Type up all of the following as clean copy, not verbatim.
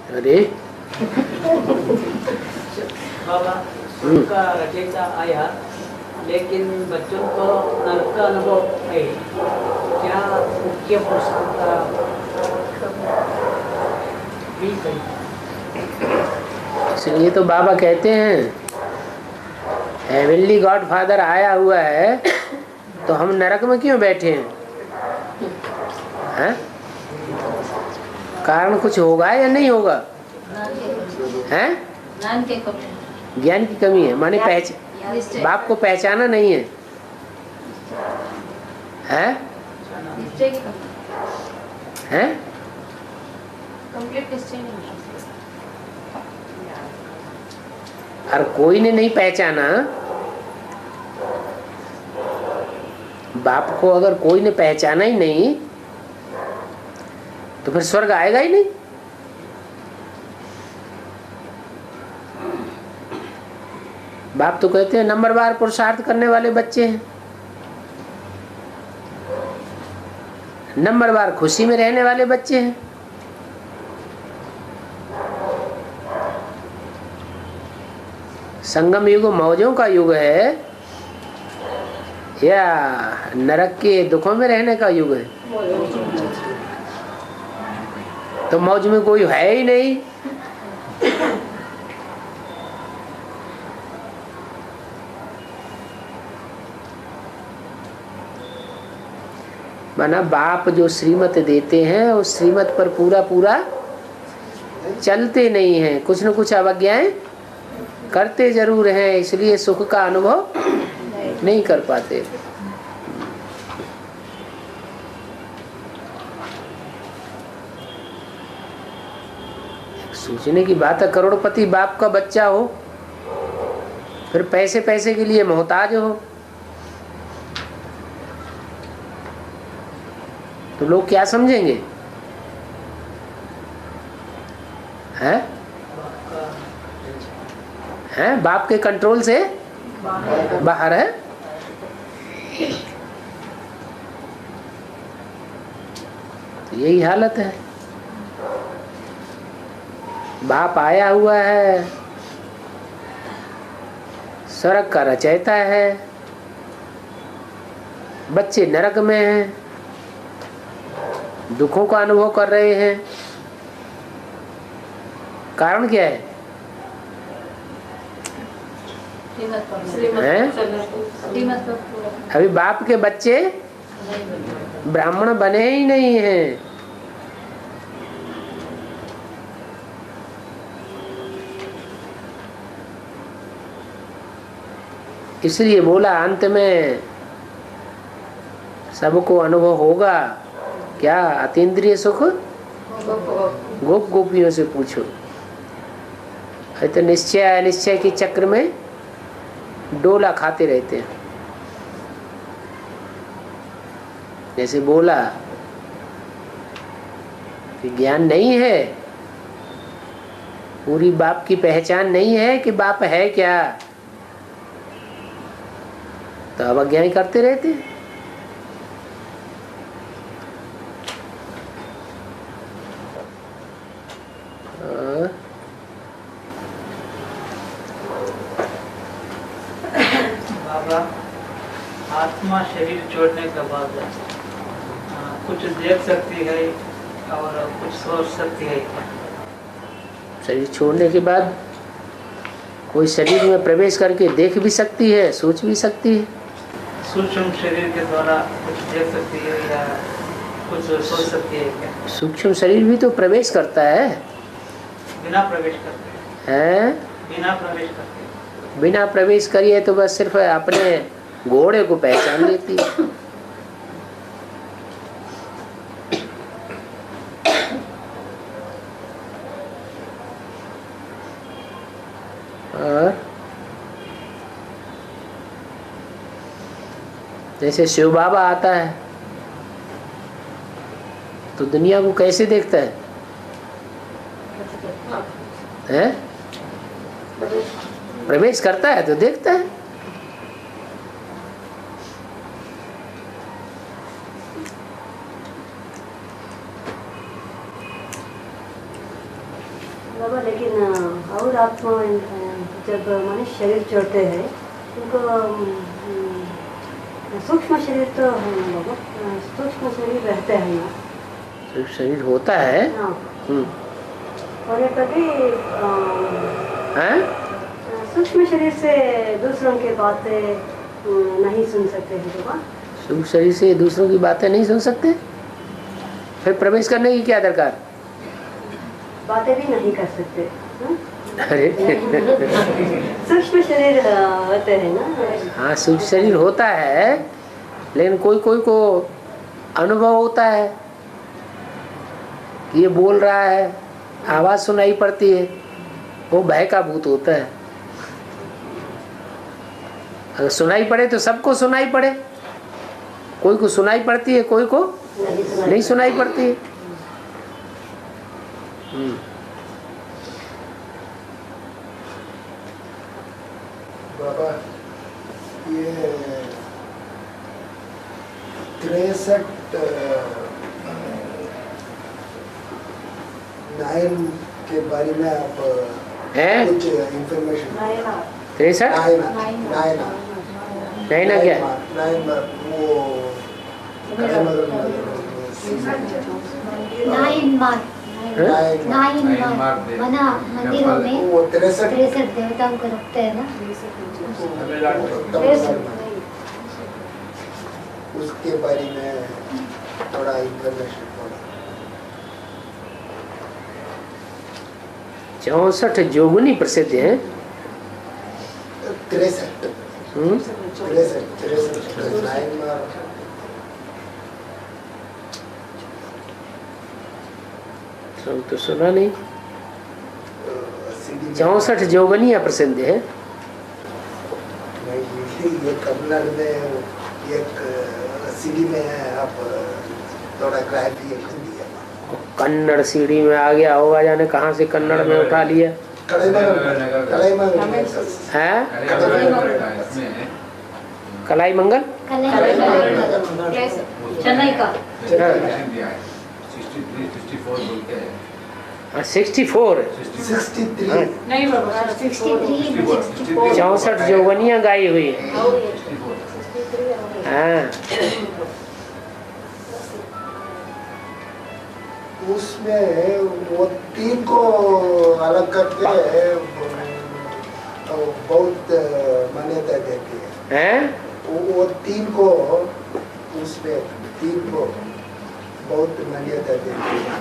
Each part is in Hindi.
अरे बाबा स्वर्ग का रचयिता आया, लेकिन बच्चों को नरक का अनुभव है। क्या मुख्य प्रश्न का भी इसलिए तो बाबा कहते हैं हेवनली गॉड फादर आया हुआ है, तो हम नरक में क्यों बैठे हैं? कारण कुछ होगा या नहीं होगा? हैं? ज्ञान की कमी है, माने बाप को पहचाना नहीं है, हैं? हैं? और कोई ने नहीं पहचाना, बाप को अगर कोई ने पहचाना ही नहीं तो फिर स्वर्ग आएगा ही नहीं। बाप तो कहते हैं नंबरवार पुरुषार्थ करने वाले बच्चे हैं, नंबरवार खुशी में रहने वाले बच्चे हैं। संगम युग मौजों का युग है या नरक के दुखों में रहने का युग है? तो मौज में कोई है ही नहीं। माना बाप जो श्रीमत देते हैं उस श्रीमत पर पूरा पूरा चलते नहीं हैं, कुछ न कुछ अवज्ञाएं करते जरूर हैं, इसलिए सुख का अनुभव नहीं कर पाते। सोचने की बात है, करोड़पति बाप का बच्चा हो, फिर पैसे पैसे के लिए मोहताज हो, तो लोग क्या समझेंगे? हैं? हैं? बाप के कंट्रोल से बाहर है। यही हालत है। बाप आया हुआ है, स्वर्ग का रचयिता है, बच्चे नरक में हैं, दुखों का अनुभव कर रहे हैं। कारण क्या है? अभी बाप के बच्चे ब्राह्मण बने ही नहीं हैं। इसलिए बोला अंत में सबको अनुभव होगा क्या? अतीन्द्रिय सुख गोप गोपियों से पूछो। है तो निश्चय अनिश्चय के चक्र में डोला खाते रहते हैं। जैसे बोला कि ज्ञान नहीं है, पूरी बाप की पहचान नहीं है कि बाप है क्या, तो अवज्ञाएं करते रहते हैं। बाबा, आत्मा शरीर छोड़ने के बाद कुछ देख सकती है और कुछ सोच सकती है। शरीर छोड़ने के बाद कोई शरीर में प्रवेश करके देख भी सकती है, सोच भी सकती है। सूक्ष्म शरीर के द्वारा कुछ देख सकती है या कुछ सोच सकती है क्या? सूक्ष्म शरीर भी तो प्रवेश करता है। बिना प्रवेश करते हैं? बिना प्रवेश करते। बिना प्रवेश करिए तो बस सिर्फ अपने घोड़े को पहचान लेती है। और जैसे शिव बाबा आता है तो दुनिया को कैसे देखता है? हैं? प्रवेश करता है तो देखता है। बाबा लेकिन और आत्मा जब मनुष्य शरीर छोड़ते हैं उनको सूक्ष्म शरीर तो है ना बाबा, सूक्ष्म शरीर रहते हैं ना, तो शरीर होता है। हाँ होने पर भी सूक्ष्म शरीर से दूसरों की बातें नहीं सुन सकते हैं बाबा। सूक्ष्म शरीर से दूसरों की बातें नहीं सुन सकते, फिर प्रवेश करने की क्या दरकार? बातें भी नहीं कर सकते। अरे सूक्ष्म शरीर होते हैं ना। हाँ सूक्ष्म शरीर होता है, लेकिन कोई कोई को अनुभव होता है कि ये बोल रहा है, आवाज सुनाई पड़ती है, वो भय का भूत होता है। अगर सुनाई पड़े तो सबको सुनाई पड़े, कोई को सुनाई पड़ती है, कोई को नहीं सुनाई पड़ती है। बाबा ये 63 9 के बारे में आप कुछ इंफॉर्मेशन? 63 नैना क्या? 9 वो मंदिरों में वो 63 देवताओं को रखते हैं ना, उसके बारे में थोड़ा इंफॉर्मेशन। 64 जोगुनी प्रसिद्ध है। 63 तो सुना नहीं। 64 जोगनिया प्रसिद्ध है। ये कन्नड़ में एक सीडी में आप थोड़ा क्रांति दिया। कन्नड़ सीढ़ी में आ गया होगा, जाने कहाँ से कन्नड़ में उठा लिया है। कलाई मंगल चेन्नई का 64 नहीं बाबा 63 64 जोगनिया गाई हुई है। हाँ उसमें वो 3 को अलग करके बहुत मान्यता देती है। वो 3 को उसमें 3 को बहुत मान्यता देती है।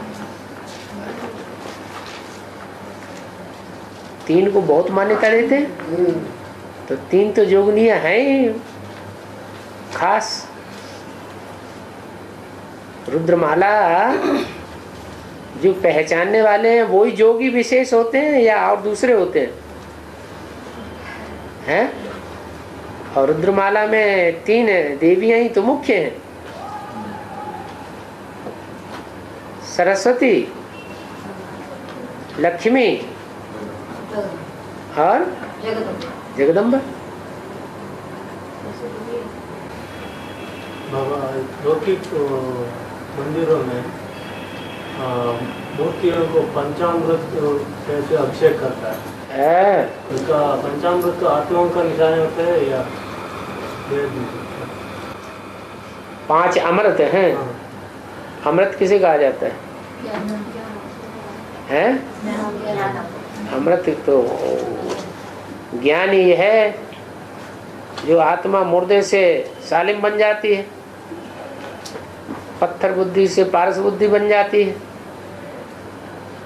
3 को बहुत मान्यता देते हैं। तो 3 तो जोगनिया है ही खास। रुद्रमाला जो पहचानने वाले हैं वही जोगी विशेष होते हैं या और दूसरे होते हैं? और रुद्रमाला में 3 देवियां ही तो मुख्य हैं, सरस्वती, लक्ष्मी और जगदम्बा। बाबा लौकिक मंदिरों में मूर्तियों को पंचामृत कैसे अभिषेक करता है? उसका पंचामृत तो आत्माओं का निशान होता है या 5 अमृत हैं। अमृत किसे कहा जाता है? अमृत तो ज्ञान ही है, जो आत्मा मुर्दे से सालिम बन जाती है, पत्थर बुद्धि से पारस बुद्धि बन जाती है।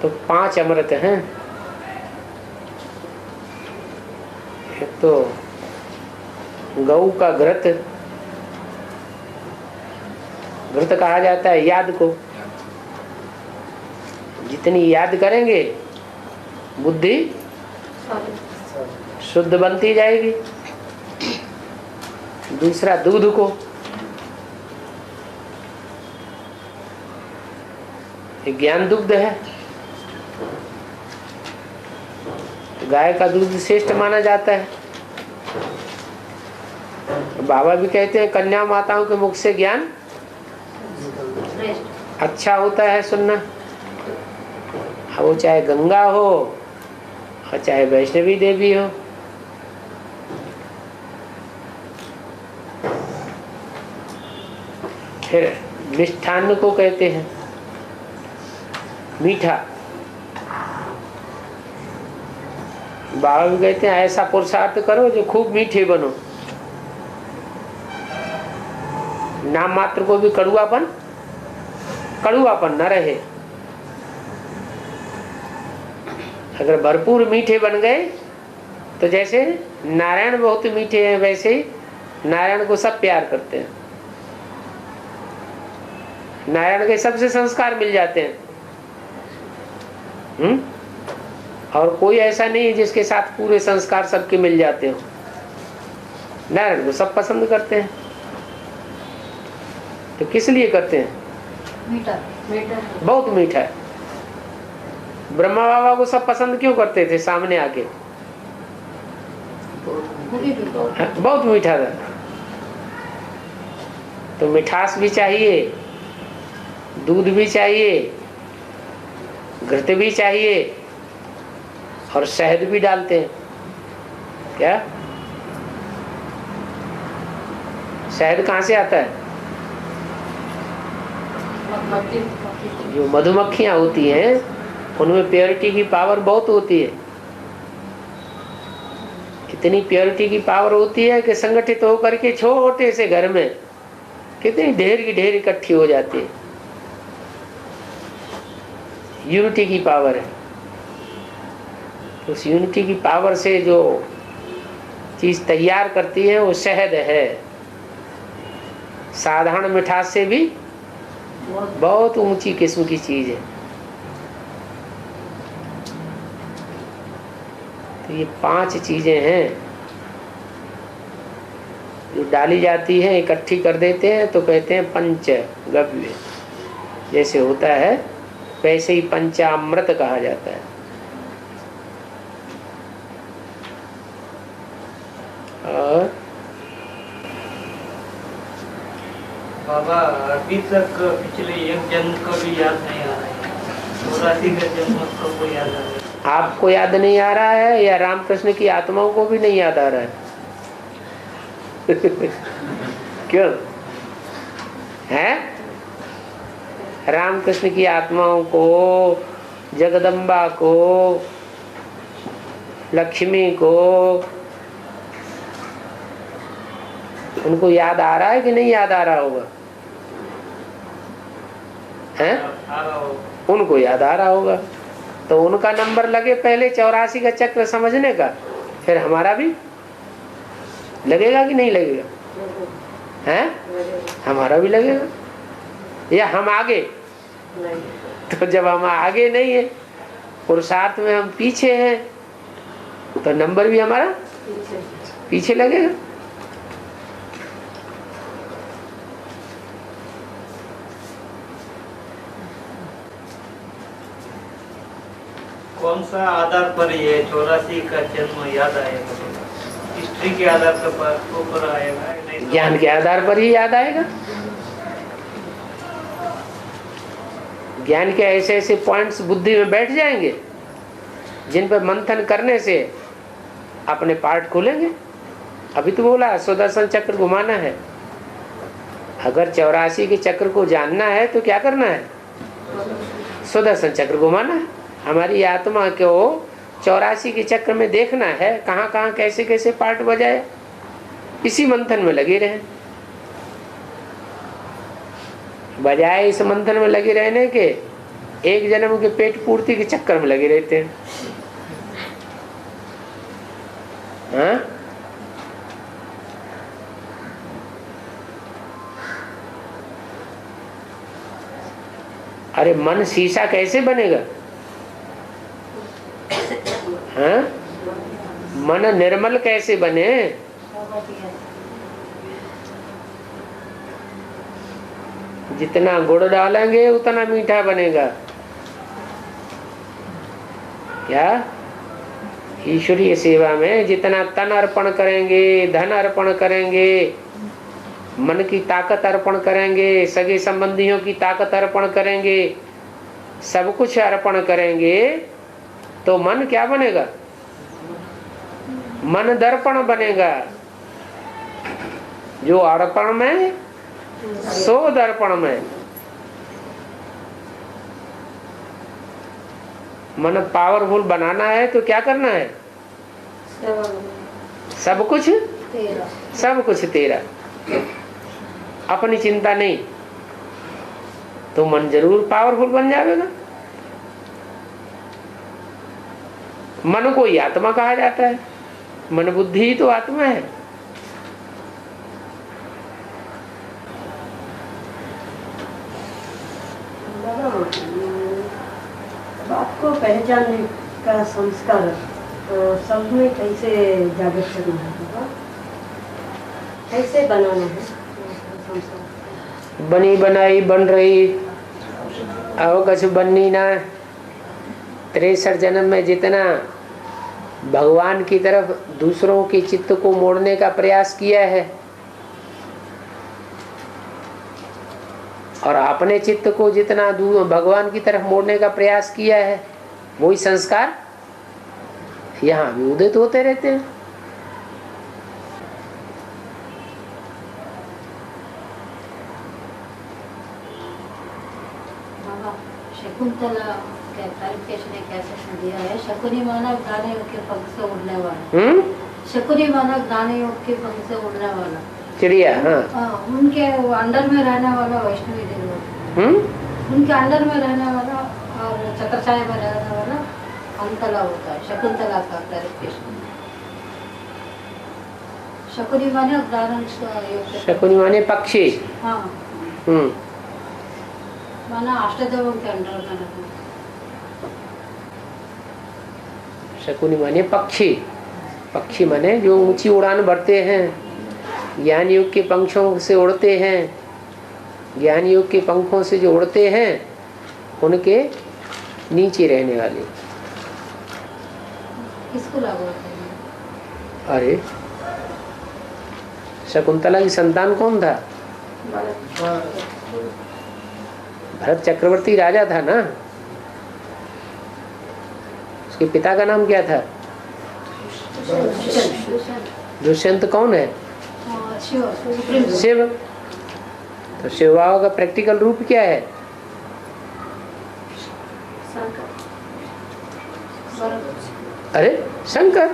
तो 5 अमृत हैं। एक तो गऊ का घृत, घृत कहा जाता है याद को। जितनी याद करेंगे बुद्धि शुद्ध बनती जाएगी। दूसरा दूध को, ज्ञान दुग्ध है। गाय का दूध श्रेष्ठ माना जाता है। बाबा भी कहते हैं कन्या माताओं के मुख से ज्ञान अच्छा होता है सुनना। वो चाहे गंगा हो और चाहे वैष्णवी देवी हो। फिर मिष्ठान्न को कहते हैं मीठा। बाबा भी कहते हैं ऐसा पुरुषार्थ करो जो खूब मीठे बनो, नाम मात्र को भी कड़ुआपन न रहे। अगर भरपूर मीठे बन गए तो जैसे नारायण बहुत मीठे हैं वैसे ही नारायण को सब प्यार करते हैं, नारायण के सबसे संस्कार मिल जाते हैं। और कोई ऐसा नहीं है जिसके साथ पूरे संस्कार सबके मिल जाते हो। नारायण को सब पसंद करते हैं। तो किस लिए करते हैं? मीठा बहुत मीठा है। ब्रह्मा बाबा को सब पसंद क्यों करते थे? सामने आके बहुत मीठा था। तो मिठास भी चाहिए, दूध भी चाहिए, घृत भी चाहिए और शहद भी डालते हैं। क्या शहद कहाँ से आता है? जो मधुमक्खियां होती हैं उनमें प्योरिटी की पावर बहुत होती है। इतनी प्योरिटी की पावर होती है कि संगठित होकर के छोटे से घर में कितनी ढेर की ढेर इकट्ठी हो जाती है। यूनिटी की पावर है। उस यूनिटी की पावर से जो चीज तैयार करती है वो शहद है। साधारण मिठास से भी बहुत ऊंची किस्म की चीज है। तो ये 5 चीजें हैं जो डाली जाती हैं, इकट्ठी कर देते हैं तो कहते हैं पंचगव्य। जैसे होता है वैसे ही पंचामृत कहा जाता है। और बाबा अभी तक पिछले एक जन्म का भी याद नहीं आ रहा है, 84 का जन्म को याद आ रहा है। आपको याद नहीं आ रहा है या रामकृष्ण की आत्माओं को भी नहीं याद आ रहा है? क्यों है? रामकृष्ण की आत्माओं को, जगदम्बा को, लक्ष्मी को, उनको याद आ रहा है कि नहीं याद आ रहा होगा? हैं? उनको याद आ रहा होगा। तो उनका नंबर लगे पहले 84 का चक्र समझने का, फिर हमारा भी लगेगा कि नहीं लगेगा? हैं? हमारा भी लगेगा। या हम आगे? तो जब हम आगे नहीं है, पुरुषार्थ में हम पीछे हैं, तो नंबर भी हमारा पीछे लगेगा। कौन सा आधार पर ये 84 का जन्म याद आएगा? हिस्ट्री के आधार पर ऊपर आएगा? नहीं, ज्ञान के आधार पर ही याद आएगा। ज्ञान के ऐसे ऐसे पॉइंट्स बुद्धि में बैठ जाएंगे जिन पर मंथन करने से अपने पार्ट खुलेंगे। अभी तो बोला सुदर्शन चक्र घुमाना है। अगर 84 के चक्र को जानना है तो क्या करना है? सुदर्शन चक्र घुमाना है। हमारी आत्मा को 84 के चक्र में देखना है, कहाँ कहाँ कैसे कैसे पार्ट बजाए। इसी मंथन में लगे रहे, बजाय इस मंथन में लगे रहने के एक जन्म के पेट पूर्ति के चक्कर में लगे रहते हैं। हाँ? अरे मन शीशा कैसे बनेगा? हाँ? मन निर्मल कैसे बने? जितना गुड़ डालेंगे उतना मीठा बनेगा। क्या? ईश्वरीय सेवा में जितना तन अर्पण करेंगे, धन अर्पण करेंगे, मन की ताकत अर्पण करेंगे, सगे संबंधियों की ताकत अर्पण करेंगे, सब कुछ अर्पण करेंगे तो मन क्या बनेगा? मन दर्पण बनेगा। जो अर्पण में सो दर्पण में। मन पावरफुल बनाना है तो क्या करना है? सब कुछ तेरा, अपनी चिंता नहीं, तो मन जरूर पावरफुल बन जाएगा। मन को ही आत्मा कहा जाता है। मन बुद्धि ही तो आत्मा है। आपको पहचानने का संस्कार सब में कैसे जागृत करना है, कैसे बनाना है संस्कार? बनी बनाई बन रही अब कछ बननी ना। 63 जन्म में जितना भगवान की तरफ दूसरों के चित्त को मोड़ने का प्रयास किया है और अपने चित्त को जितना भगवान की तरफ मोड़ने का प्रयास किया है, वही संस्कार यहाँ भी उदित होते रहते हैं। शकुंतला क्लैरिफिकेशन एक ऐसा दिया है, शकुनी मानव दाने योग के पंख से उड़ने वाला। शकुनी मानव दाने योग के पंख से उड़ने वाला चिड़िया। हाँ, उनके अंडर में रहने वाला वैष्णवी देवी, उनके अंडर में रहने वाला और छत्रछाया में रहने वाला अंतला होता है। शकुंतला का क्लैरिफिकेशन। शकुनी माने दान योग, शकुनी माने पक्षी। हाँ, माना अष्टदेवों के अंडर में रहना। शकुनी माने पक्षी। पक्षी माने जो ऊंची उड़ान भरते हैं, ज्ञान योग के पंखों से उड़ते हैं। ज्ञान योग के पंखों से जो उड़ते हैं उनके नीचे रहने वाले। किसको लागू होते हैं? अरे शकुंतला की संतान कौन था? भरत चक्रवर्ती राजा था ना। उसके पिता का नाम क्या था? दुष्यंत कौन है? शिव। तो शिव बाबा का प्रैक्टिकल रूप क्या है? अरे शंकर।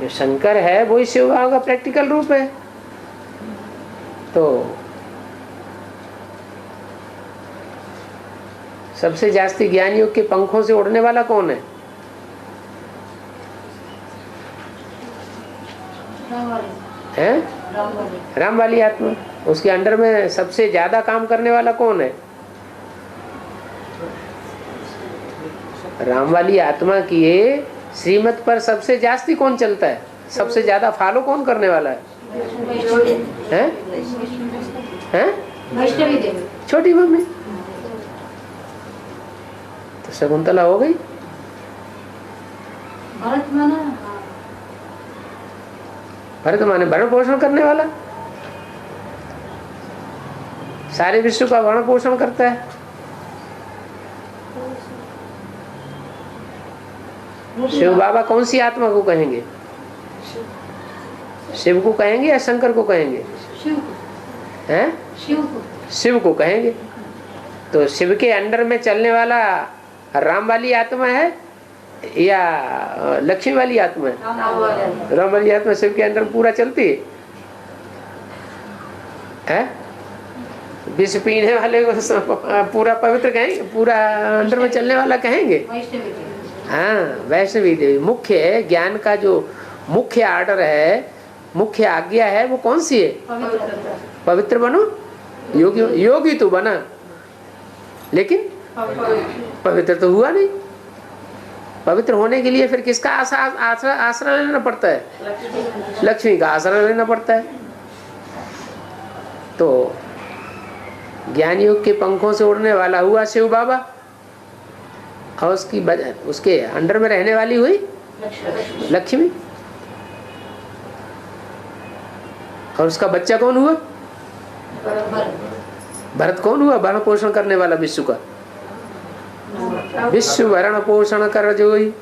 जो शंकर है वही शिव बाबा का प्रैक्टिकल रूप है। तो सबसे जास्ती ज्ञान योग के पंखों से उड़ने वाला कौन है? राम वाली आत्मा। उसके अंडर में सबसे ज्यादा काम करने वाला कौन है? राम वाली आत्मा की श्रीमत पर सबसे जास्ती कौन चलता है? सबसे ज्यादा फॉलो कौन करने वाला है? वैष्णवी देवी, छोटी मम्मी। तो शकुंतला हो गई। भरत माने भरण पोषण करने वाला, सारे विश्व का भरण पोषण करता है। शिव बाबा कौन सी आत्मा को कहेंगे? शिव को कहेंगे या शंकर को कहेंगे? शिव को कहेंगे। तो शिव के अंडर में चलने वाला राम वाली आत्मा है या लक्ष्मी वाली आत्मा है? राम वाली आत्मा शिव के अंदर पूरा चलती है। विष पीने वाले को पूरा पवित्र कहेंगे, पूरा अंदर में चलने वाला कहेंगे। हाँ, वैष्णवी देवी मुख्य है। ज्ञान का जो मुख्य आर्डर है, मुख्य आज्ञा है, वो कौन सी है? पवित्र बनो। योगी तो बना, लेकिन पवित्र तो हुआ नहीं। पवित्र होने के लिए फिर किसका आश्रय लेना पड़ता है? लक्ष्मी का आश्रय लेना पड़ता है। तो ज्ञान योग के पंखों से उड़ने वाला हुआ शिव बाबा, और उसके अंडर में रहने वाली हुई लक्ष्मी, और उसका बच्चा कौन हुआ? भरत कौन हुआ? भरण पोषण करने वाला विश्व का। विश्व भरण पोषण कर जो ही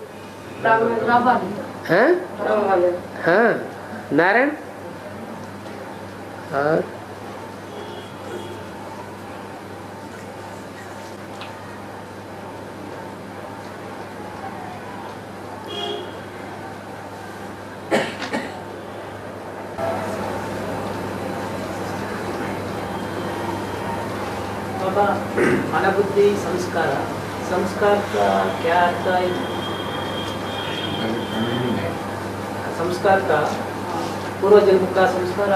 है। हाँ नारायण। और बाबा मनबुद्धि संस्कार, संस्कार का क्या अर्थ है? संस्कार का पूर्व जन्म का संस्कार,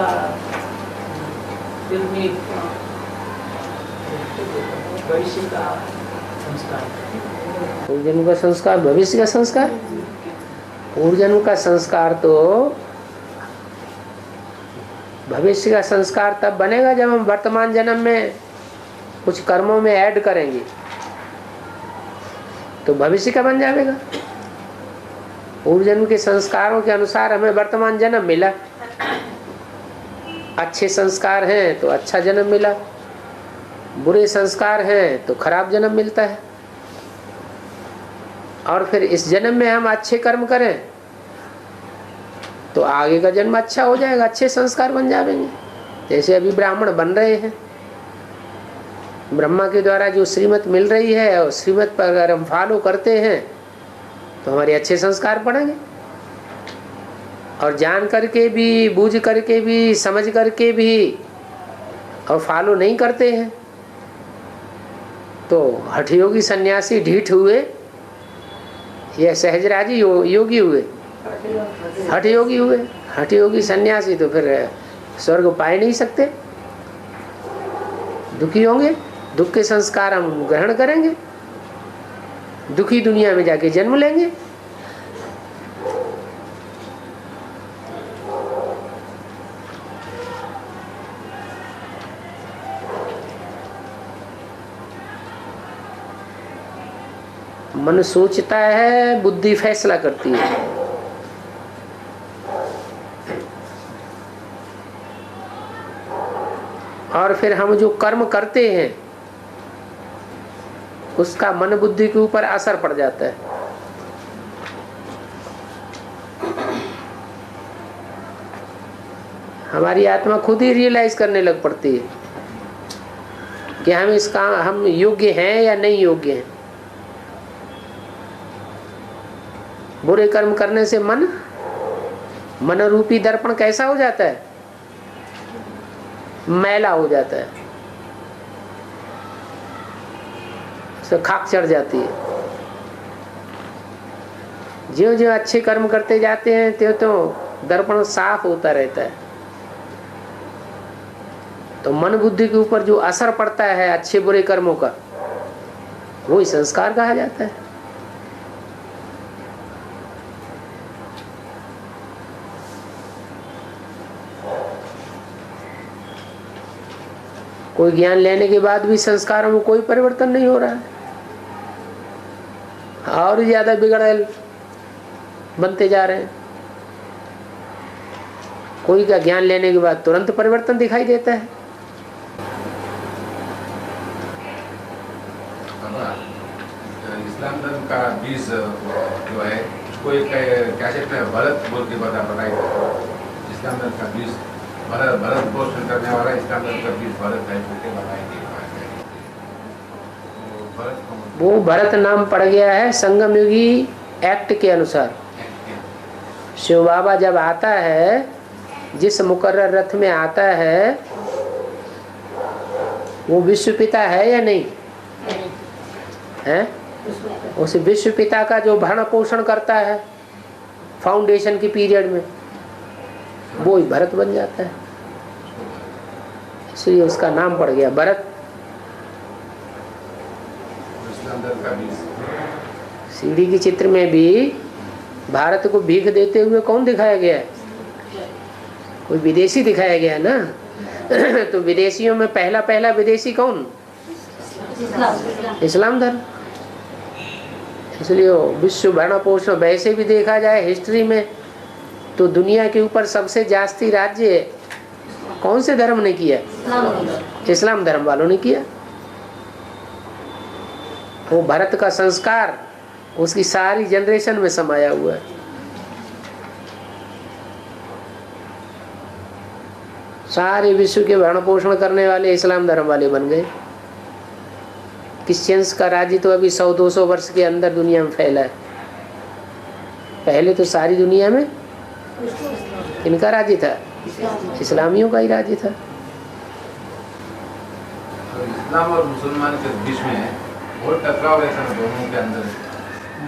फिर में भविष्य का संस्कार। पूर्व जन्म का संस्कार, भविष्य का संस्कार। पूर्व जन्म का संस्कार तो भविष्य का संस्कार तब बनेगा जब हम वर्तमान जन्म में कुछ कर्मों में ऐड करेंगे तो भविष्य का बन जाएगा। पूर्व जन्म के संस्कारों के अनुसार हमें वर्तमान जन्म मिला। अच्छे संस्कार हैं तो अच्छा जन्म मिला, बुरे संस्कार हैं तो खराब जन्म मिलता है। और फिर इस जन्म में हम अच्छे कर्म करें तो आगे का जन्म अच्छा हो जाएगा, अच्छे संस्कार बन जाएंगे। जैसे अभी ब्राह्मण बन रहे हैं, ब्रह्मा के द्वारा जो श्रीमत मिल रही है और श्रीमत पर अगर हम फॉलो करते हैं तो हमारे अच्छे संस्कार पड़ेंगे। और जान करके भी, बूझ करके भी, समझ करके भी और फॉलो नहीं करते हैं तो हठयोगी सन्यासी ढीठ हुए या सहजराजी योगी हुए, हठयोगी हुए। हठयोगी सन्यासी तो फिर स्वर्ग पाए नहीं सकते, दुखी होंगे। दुख के संस्कार हम ग्रहण करेंगे, दुखी दुनिया में जाके जन्म लेंगे। मन सोचता है, बुद्धि फैसला करती है। और फिर हम जो कर्म करते हैं उसका मन बुद्धि के ऊपर असर पड़ जाता है। हमारी आत्मा खुद ही रियलाइज करने लग पड़ती है कि हम योग्य हैं या नहीं योग्य हैं। बुरे कर्म करने से मन रूपी दर्पण कैसा हो जाता है? मैला हो जाता है, उससे खाक चढ़ जाती है। ज्यों ज्यों अच्छे कर्म करते जाते हैं त्यों त्यों दर्पण साफ होता रहता है। तो मन बुद्धि के ऊपर जो असर पड़ता है अच्छे बुरे कर्मों का, वही संस्कार कहा जाता है। कोई ज्ञान लेने के बाद भी संस्कारों में कोई परिवर्तन नहीं हो रहा है, और ज्यादा बिगड़ेल बनते जा रहे हैं। कोई का ज्ञान लेने के बाद तुरंत परिवर्तन दिखाई देता है। इस्लाम धर्म का बीज जो है उसको एक कैसेट में भरत बोल के बताइए। इस्लाम धर्म का बीज भरत पोषण करने वाला इस्लाम धर्म का बीज भरत है बोल के बताएंगे। वो भरत नाम पड़ गया है संगम युगी एक्ट के अनुसार। शिव बाबा जब आता है, जिस मुकर्रर रथ में आता है, वो विश्व पिता है या नहीं है? उस विश्व पिता का जो भरण पोषण करता है फाउंडेशन के पीरियड में, वो ही भरत बन जाता है। इसलिए उसका नाम पड़ गया भरत। सीढ़ी के चित्र में भी भारत को भीख देते हुए कौन दिखाया गया है? कोई विदेशी दिखाया गया ना। तो विदेशियों में पहला विदेशी कौन? इस्लाम धर्म। इसलिए विश्व भरण पोषण वैसे भी देखा जाए हिस्ट्री में तो दुनिया के ऊपर सबसे जास्ती राज्य कौन से धर्म ने किया? इस्लाम धर्म वालों ने किया। वो भारत का संस्कार उसकी सारी जनरेशन में समाया हुआ है। सारे विश्व के भरण पोषण करने वाले इस्लाम धर्म वाले बन गए। क्रिश्चियंस का राज्य तो अभी 100-200 वर्ष के अंदर दुनिया में फैला है। पहले तो सारी दुनिया में इनका राज्य था, इस्लामियों का ही राज्य था। तो इस्लाम और मुसलमान के बीच में बहुत टकराव है सर, दोनों के अंदर।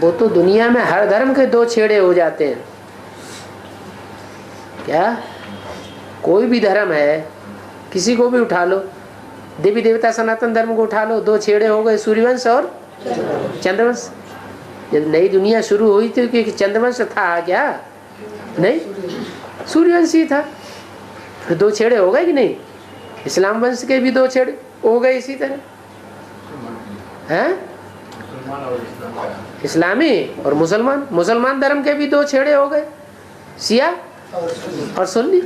वो तो दुनिया में हर धर्म के दो छेड़े हो जाते हैं। क्या कोई भी धर्म है, किसी को भी उठा लो, देवी देवता सनातन धर्म को उठा लो, दो छेड़े हो गए, सूर्यवंश और चंद्रवंश। जब नई दुनिया शुरू हुई थी कि चंद्रवंश था क्या? नहीं, सूर्यवंश ही था। फिर दो छेड़े हो गए कि नहीं? इस्लाम वंश के भी दो छेड़े हो गए इसी तरह हैं। इस्लामी और मुसलमान, मुसलमान धर्म के भी दो छेड़े हो गए, शिया और सुन्नी।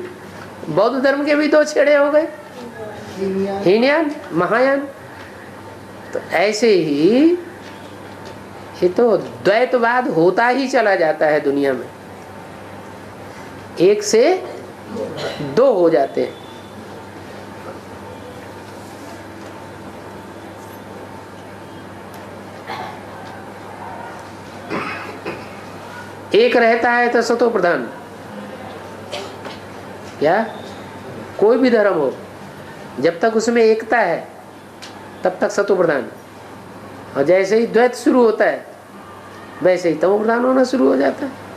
बौद्ध धर्म के भी दो छेड़े हो गए, हीनयान महायान। तो ऐसे ही ये तो द्वैतवाद होता ही चला जाता है दुनिया में, एक से दो हो जाते हैं। एक रहता है तो सतो प्रधान। क्या कोई भी धर्म हो, जब तक उसमें एकता है तब तक सतो प्रधान, और जैसे ही द्वैत शुरू होता है वैसे ही तमो प्रधान होना शुरू हो जाता है।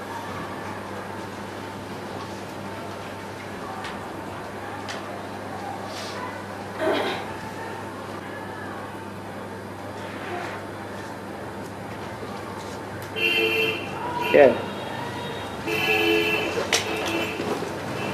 क्या